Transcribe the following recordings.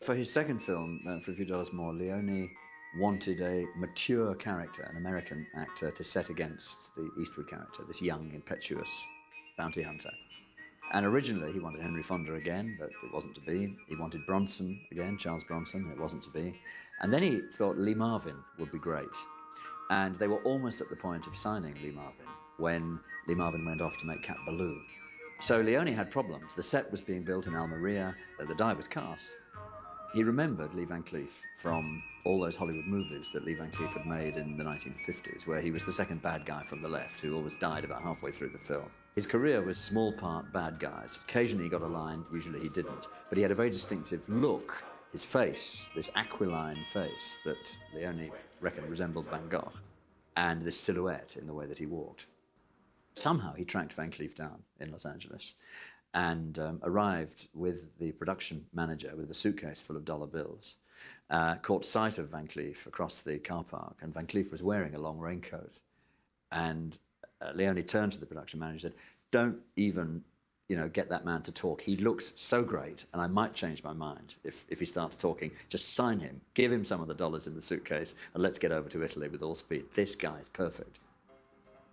For his second film, For a Few Dollars More, Leone wanted a mature character, an American actor, to set against the Eastwood character, this young, impetuous bounty hunter. And originally he wanted Henry Fonda again, but it wasn't to be. He wanted Bronson again, Charles Bronson, it wasn't to be. And then he thought Lee Marvin would be great. And they were almost at the point of signing Lee Marvin when Lee Marvin went off to make Cat Ballou. So Leone had problems. The set was being built in Almeria, the die was cast. He remembered Lee Van Cleef from all those Hollywood movies that Lee Van Cleef had made in the 1950s, where he was the second bad guy from the left who always died about halfway through the film. His career was small part bad guys. Occasionally he got a line, usually he didn't. But he had a very distinctive look, his face, this aquiline face that Leone reckoned resembled Van Gogh, and this silhouette in the way that he walked. Somehow he tracked Van Cleef down in Los Angeles and arrived with the production manager with a suitcase full of dollar bills, caught sight of Van Cleef across the car park, and Van Cleef was wearing a long raincoat. And Leone turned to the production manager and said, "Don't even, get that man to talk. He looks so great, and I might change my mind if he starts talking. Just sign him, give him some of the dollars in the suitcase, and let's get over to Italy with all speed. This guy's perfect."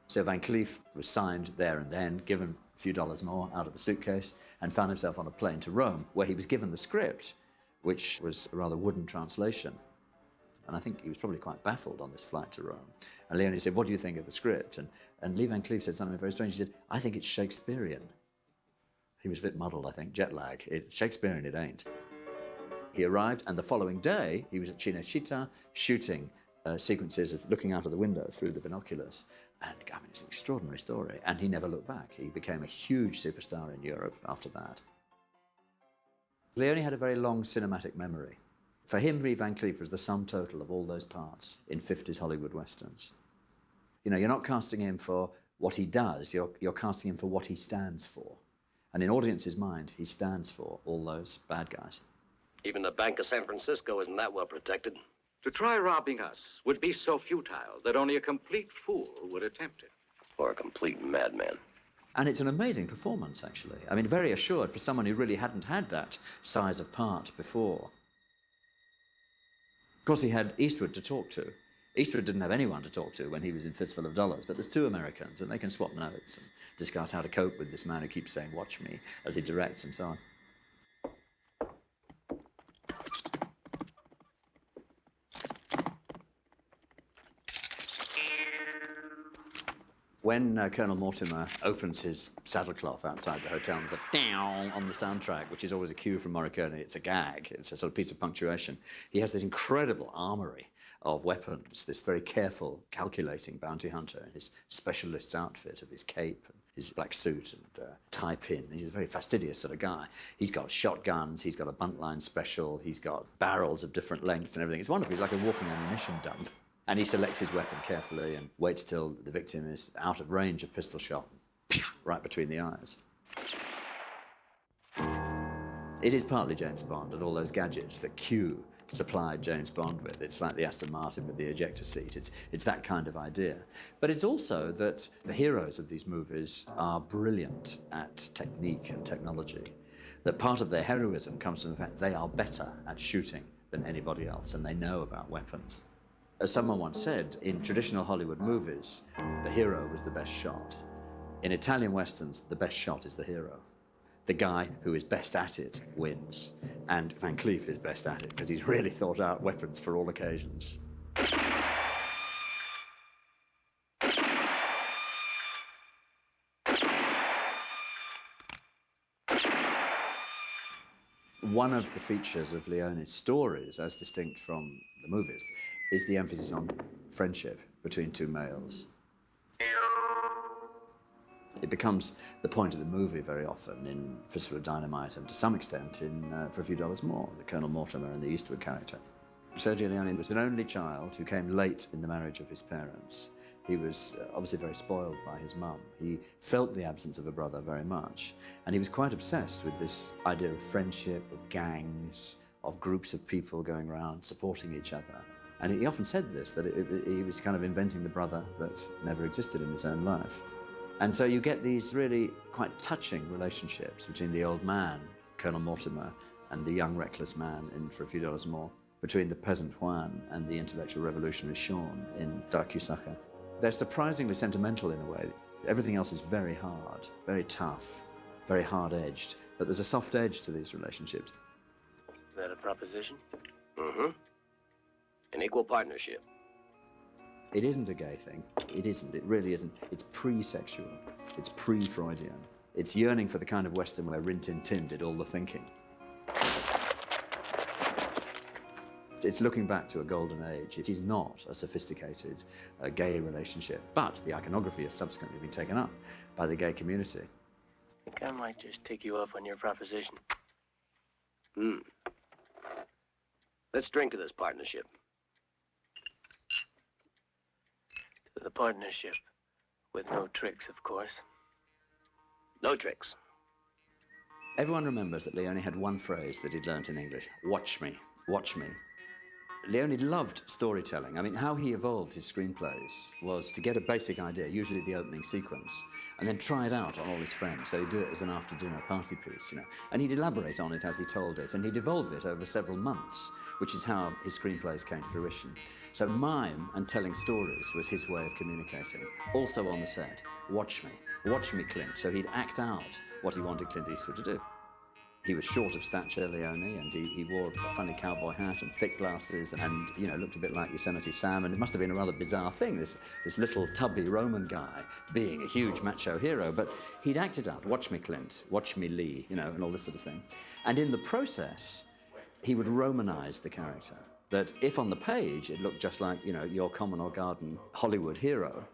So Van Cleef was signed there and then, given a few dollars more out of the suitcase, and found himself on a plane to Rome, where he was given the script, which was a rather wooden translation. And I think he was probably quite baffled on this flight to Rome. And Leone said, "What do you think of the script?" And Lee Van Cleef said something very strange. He said, "I think it's Shakespearean." He was a bit muddled, I think, jet lag. It's Shakespearean, it ain't. He arrived, and the following day, he was at Cinecittà shooting sequences of looking out of the window through the binoculars. And I mean, it's an extraordinary story. And he never looked back. He became a huge superstar in Europe after that. Leone had a very long cinematic memory. For him, Lee Van Cleef was the sum total of all those parts in 50s Hollywood Westerns. You're not casting him for what he does, you're casting him for what he stands for. And in audience's mind, he stands for all those bad guys. Even the Bank of San Francisco isn't that well protected. To try robbing us would be so futile that only a complete fool would attempt it. Or a complete madman. And it's an amazing performance, actually. I mean, very assured for someone who really hadn't had that size of part before. Of course, he had Eastwood to talk to. Eastwood didn't have anyone to talk to when he was in Fistful of Dollars, but there's two Americans, and they can swap notes and discuss how to cope with this man who keeps saying, "Watch me," as he directs and so on. When Colonel Mortimer opens his saddlecloth outside the hotel, and there's a down on the soundtrack, which is always a cue from Morricone. It's a gag. It's a sort of piece of punctuation. He has this incredible armory of weapons, this very careful, calculating bounty hunter in his specialist's outfit of his cape and his black suit and tie pin. He's a very fastidious sort of guy. He's got shotguns, he's got a buntline special, he's got barrels of different lengths and everything. It's wonderful. He's like a walking ammunition dump. And he selects his weapon carefully and waits till the victim is out of range of pistol shot, right between the eyes. It is partly James Bond and all those gadgets that Q supplied James Bond with. It's like the Aston Martin with the ejector seat. It's that kind of idea. But it's also that the heroes of these movies are brilliant at technique and technology. That part of their heroism comes from the fact they are better at shooting than anybody else, and they know about weapons. As someone once said, in traditional Hollywood movies, the hero was the best shot. In Italian Westerns, the best shot is the hero. The guy who is best at it wins. And Van Cleef is best at it because he's really thought out weapons for all occasions. One of the features of Leone's stories, as distinct from the movies, is the emphasis on friendship between two males. It becomes the point of the movie very often in Fistful of Dynamite and to some extent in For a Few Dollars More, the Colonel Mortimer and the Eastwood character. Sergio Leone was an only child who came late in the marriage of his parents. He was obviously very spoiled by his mum. He felt the absence of a brother very much, and he was quite obsessed with this idea of friendship, of gangs, of groups of people going around supporting each other. And he often said this, that he was kind of inventing the brother that never existed in his own life. And so you get these really quite touching relationships between the old man, Colonel Mortimer, and the young reckless man in For a Few Dollars More, between the peasant Juan and the intellectual revolutionary Sean in Dark Kusaka. They're surprisingly sentimental in a way. Everything else is very hard, very tough, very hard-edged, but there's a soft edge to these relationships. Is that a proposition? Mm-hmm. An equal partnership. It isn't a gay thing. It isn't. It really isn't. It's pre-sexual. It's pre-Freudian. It's yearning for the kind of Western where Rin Tin Tin did all the thinking. It's looking back to a golden age. It is not a sophisticated gay relationship, but the iconography has subsequently been taken up by the gay community. I think I might just take you up on your proposition. Let's drink to this partnership. To the partnership. With no tricks, of course. No tricks. Everyone remembers that Leone had one phrase that he'd learnt in English: watch me, watch me. Leone loved storytelling. I mean, how he evolved his screenplays was to get a basic idea, usually the opening sequence, and then try it out on all his friends. So he'd do it as an after-dinner party piece, and he'd elaborate on it as he told it, and he'd evolve it over several months, which is how his screenplays came to fruition. So mime and telling stories was his way of communicating. Also on the set, watch me, Clint. So he'd act out what he wanted Clint Eastwood to do. He was short of stature, Leone, and he wore a funny cowboy hat and thick glasses and looked a bit like Yosemite Sam, and it must have been a rather bizarre thing, this little tubby Roman guy being a huge macho hero, but he'd acted out, watch me, Clint, watch me, Lee, and all this sort of thing. And in the process, he would Romanize the character, that if on the page it looked just like, your common or garden Hollywood hero,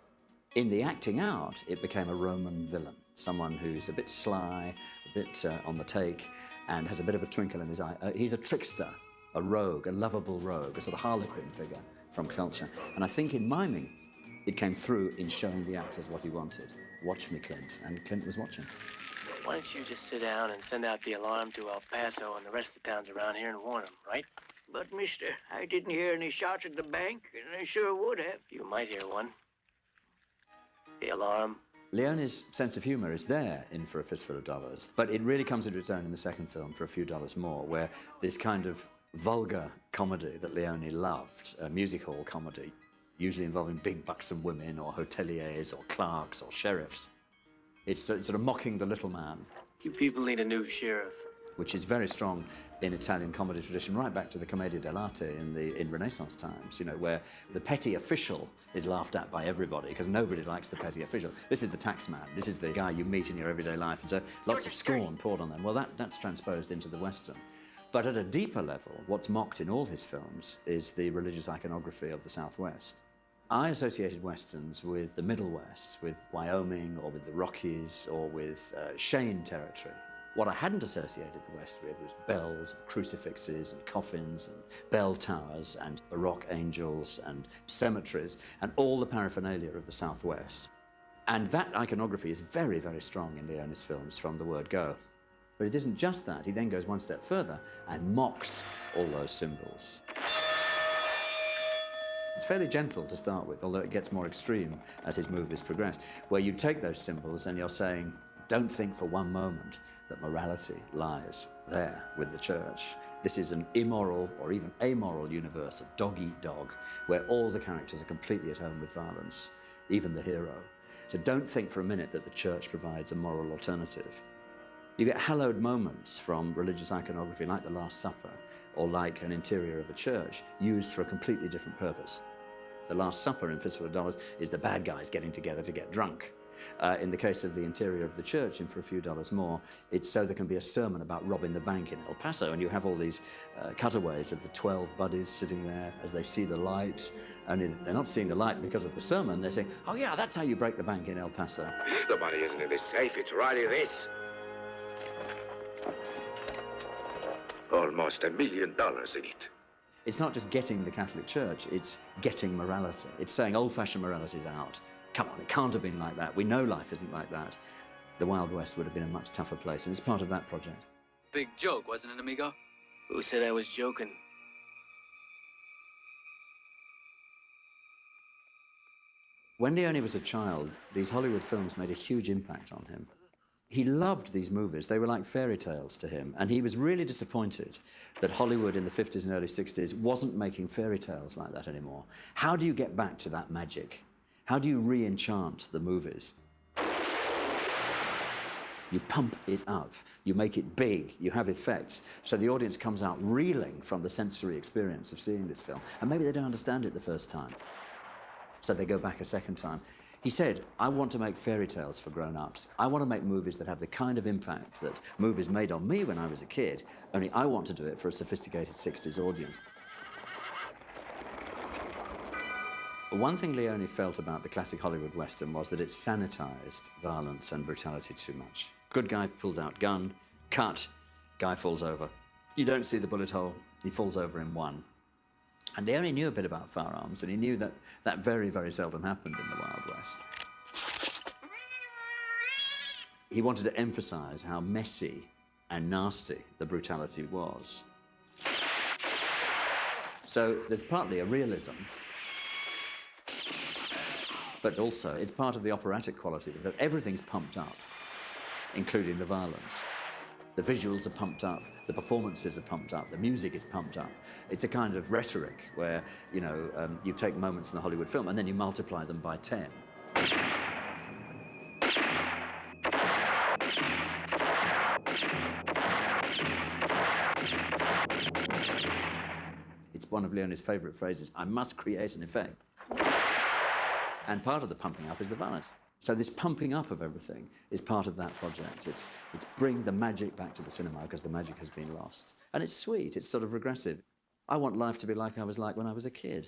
in the acting out, it became a Roman villain, someone who's a bit sly, a bit on the take, and has a bit of a twinkle in his eye. He's a trickster, a rogue, a lovable rogue, a sort of harlequin figure from culture. And I think in miming, it came through in showing the actors what he wanted. Watch me, Clint. And Clint was watching. Why don't you just sit down and send out the alarm to El Paso and the rest of the towns around here and warn them, right? But, mister, I didn't hear any shots at the bank, and I sure would have. You might hear one. The alarm. Leone's sense of humor is there in For a Fistful of Dollars, but it really comes into its own in the second film, For a Few Dollars More, where this kind of vulgar comedy that Leone loved, a music hall comedy, usually involving big buxom women or hoteliers or clerks or sheriffs. It's sort of mocking the little man. You people need a new sheriff. Which is very strong in Italian comedy tradition, right back to the Commedia dell'arte in Renaissance times, where the petty official is laughed at by everybody because nobody likes the petty official. This is the tax man. This is the guy you meet in your everyday life, and so lots of scorn poured on them. Well, that's transposed into the Western. But at a deeper level, what's mocked in all his films is the religious iconography of the Southwest. I associated Westerns with the Middle West, with Wyoming or with the Rockies or with Cheyenne territory. What I hadn't associated the West with was bells, and crucifixes, and coffins, and bell towers, and Baroque angels, and cemeteries, and all the paraphernalia of the Southwest. And that iconography is very, very strong in Leone's films from the word go. But it isn't just that. He then goes one step further and mocks all those symbols. It's fairly gentle to start with, although it gets more extreme as his movies progress, where you take those symbols and you're saying, don't think for one moment that morality lies there with the church. This is an immoral or even amoral universe of dog eat dog, where all the characters are completely at home with violence, even the hero. So don't think for a minute that the church provides a moral alternative. You get hallowed moments from religious iconography like the Last Supper or like an interior of a church used for a completely different purpose. The Last Supper in Fistful of Dollars is the bad guys getting together to get drunk. In the case of the interior of the church in For a Few Dollars More, it's so there can be a sermon about robbing the bank in El Paso, and you have all these cutaways of the 12 buddies sitting there as they see the light, only they're not seeing the light because of the sermon. They're saying, oh yeah, that's how you break the bank in El Paso. The money isn't in this safe, it's really this. Almost $1 million in it. It's not just getting the Catholic Church, it's getting morality. It's saying old-fashioned morality is out. Come on, it can't have been like that. We know life isn't like that. The Wild West would have been a much tougher place, and it's part of that project. Big joke, wasn't it, amigo? Who said I was joking? When Leone was a child, these Hollywood films made a huge impact on him. He loved these movies. They were like fairy tales to him. And he was really disappointed that Hollywood in the 50s and early 60s wasn't making fairy tales like that anymore. How do you get back to that magic? How do you re-enchant the movies? You pump it up, you make it big, you have effects, so the audience comes out reeling from the sensory experience of seeing this film. And maybe they don't understand it the first time, so they go back a second time. He said, I want to make fairy tales for grown-ups. I want to make movies that have the kind of impact that movies made on me when I was a kid, only I want to do it for a sophisticated 60s audience. One thing Leone felt about the classic Hollywood Western was that it sanitized violence and brutality too much. Good guy pulls out gun, cut, guy falls over. You don't see the bullet hole, he falls over in one. And Leone knew a bit about firearms, and he knew that that very, very seldom happened in the Wild West. He wanted to emphasize how messy and nasty the brutality was. So there's partly a realism, but also it's part of the operatic quality that everything's pumped up, including the violence. The visuals are pumped up, the performances are pumped up, the music is pumped up. It's a kind of rhetoric where, you know, you take moments in the Hollywood film and then you multiply them by 10. It's one of Leone's favorite phrases, I must create an effect. And part of the pumping up is the violence. So this pumping up of everything is part of that project. It's bring the magic back to the cinema because the magic has been lost. And it's sweet, it's sort of regressive. I want life to be like I was like when I was a kid.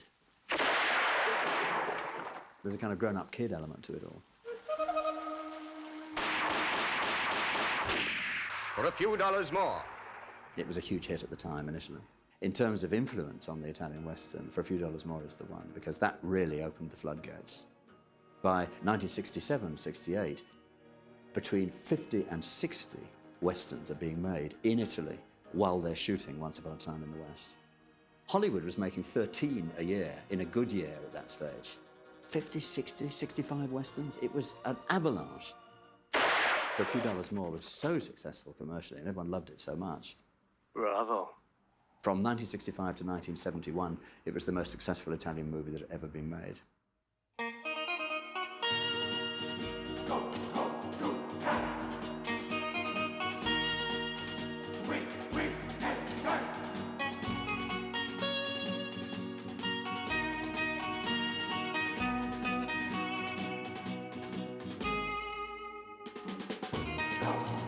There's a kind of grown-up kid element to it all. For a few dollars more. It was a huge hit at the time initially. In terms of influence on the Italian Western, For a Few Dollars More is the one, because that really opened the floodgates. By 1967, 68, between 50 and 60 Westerns are being made in Italy while they're shooting Once Upon a Time in the West. Hollywood was making 13 a year in a good year at that stage. 50, 60, 65 Westerns, it was an avalanche. For a Few Dollars More was so successful commercially and everyone loved it so much. Bravo. From 1965 to 1971, it was the most successful Italian movie that had ever been made. Go.